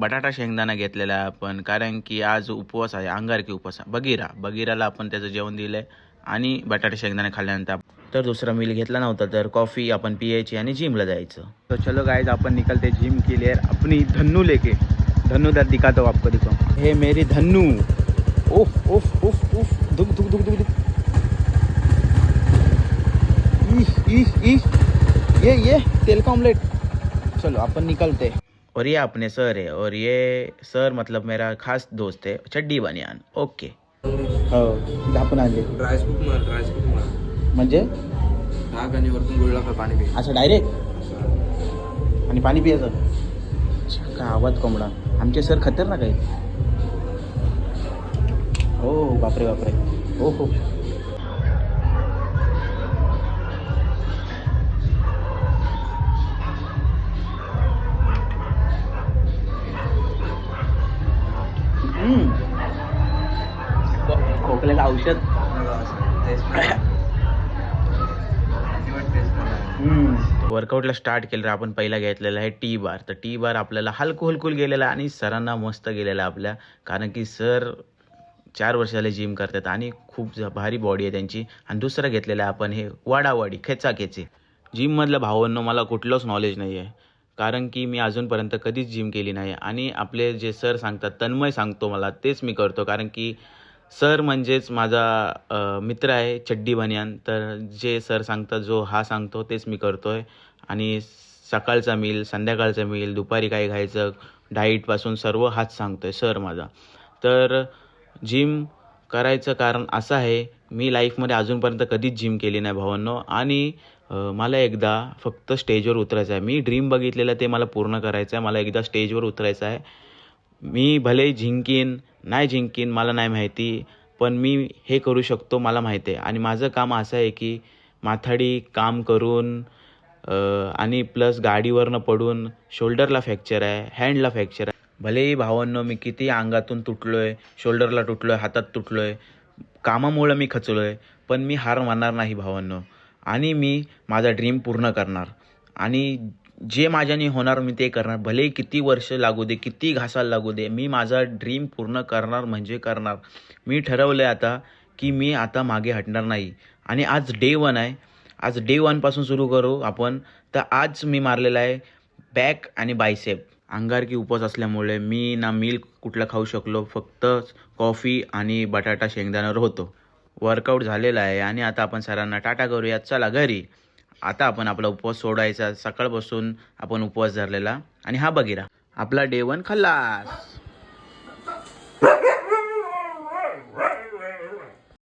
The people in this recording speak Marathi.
बटाटा शेंगदाणा घेतलेला आहे आपण, कारण की आज उपवास आहे, अंगारकी उपवास. बगीराला आपण त्याचं जेवण दिलं आहे आणि बटाटा शेंगदाणे खाल्ल्यानंतर तर दुसरा मील घेतला नव्हता, तर कॉफ़ी आपण पियायची आणि जिमला जायचं. तो चलो गाइस, अपन निकलते जिम के लिए अपनी धन्नू लेके. धन्नू दर दिखाता हूँ आपको, देखो हे मेरी धन्नू. उफ उफ उफ उफ, दुख दुख दुख दुख दुख. ये तेल का ऑमलेट. चलो अपन निकलते. और ये अपने सर है, और ये सर मतलब मेरा खास दोस्त है, चड्डी बनियान. ओके हो, आपण आणले ड्रायस्कूप मार म्हणजे टाक आणि वरतून गुळला का पाणी पी. असं डायरेक्ट आणि पाणी पियाचं. का आवाज कोंबडा. आमचे सर खतरनाक आहे. हो बापरे बापरे. हो हो. खोकल्याला औषध. वर्कआउटला स्टार्ट केलं आपण पहिला घेतलेला आहे टी बार. तर टी बार आपल्याला हलकूल गेलेला आणि सरांना मस्त गेलेला आपल्या, कारण की सर 4 वर्ष झाले जिम करतात आणि खूप भारी बॉडी आहे त्यांची. आणि दुसरं घेतलेलं आहे आपण हे वाडावाडी खेचाखेची. जिममधलं भावांनो मला कुठलंच नॉलेज नाही आहे, कारण की मी अजूनपर्यंत कधीच जिम केली नाही. आणि आपले जे सर सांगतात, तन्मय सांगतो मला, तेच मी करतो, कारण की सर म्हणजेच माझा मित्र आहे चड्डी बनियान. तर जे सर सांगतात, जो हा सांगतो तेच मी करतो आहे. आणि सकाळचा मील, संध्याकाळचा मील, दुपारी काय खायचं, डाईटपासून सर्व हाच सांगतो आहे सर माझा. तर जिम करायचं कारण असं आहे, मी लाईफमध्ये अजूनपर्यंत कधीच जिम केली नाही भावांनो. आणि मला एकदा फक्त स्टेजवर उतरायचं आहे. मी ड्रीम बघितलेलं ते मला पूर्ण करायचं आहे. मला एकदा स्टेजवर उतरायचं आहे. मी भले जिंकीन नाही जिंकीन मला नाही माहिती, पण मी हे करू शकतो मला माहिती आहे. आणि माझं काम असं आहे की माथाडी काम करून आणि प्लस गाडीवरनं पडून शोल्डरला फ्रॅक्चर आहे, हँडला फ्रॅक्चर आहे. भलेही भावांनो मी किती अंगातून तुटलो आहे, शोल्डरला तुटलो आहे, हातात तुटलो आहे, कामामुळं मी खचलो आहे, पण मी हार मानणार नाही भावांनो. आणि मी माझा ड्रीम पूर्ण करणार. आणि जे माझ्याने होणार मी ते करणार. भले किती वर्ष लागू दे, किती घासाला लागू दे, मी माझा ड्रीम पूर्ण करणार म्हणजे करणार. मी ठरवलं आहे आता की मी आता मागे हटणार नाही. आणि आज डे 1 आहे. आज डे 1पासून सुरू करू आपण. तर आज मी मारलेला आहे बॅक आणि बायसेप. अंगारकी उपवास असल्यामुळे मी ना मील कुठला खाऊ शकलो, फक्त कॉफी आणि बटाटा शेंगदाण्यावर होतो. वर्कआउट झालेला आहे आणि आता आपण सरांना टाटा करूया, चला घरी. आता आपण आपला उपवास सोडायचा. सकाळपासून आपण उपवास धरलेला. आणि हा बघिरा आपला डे 1 खल्लास.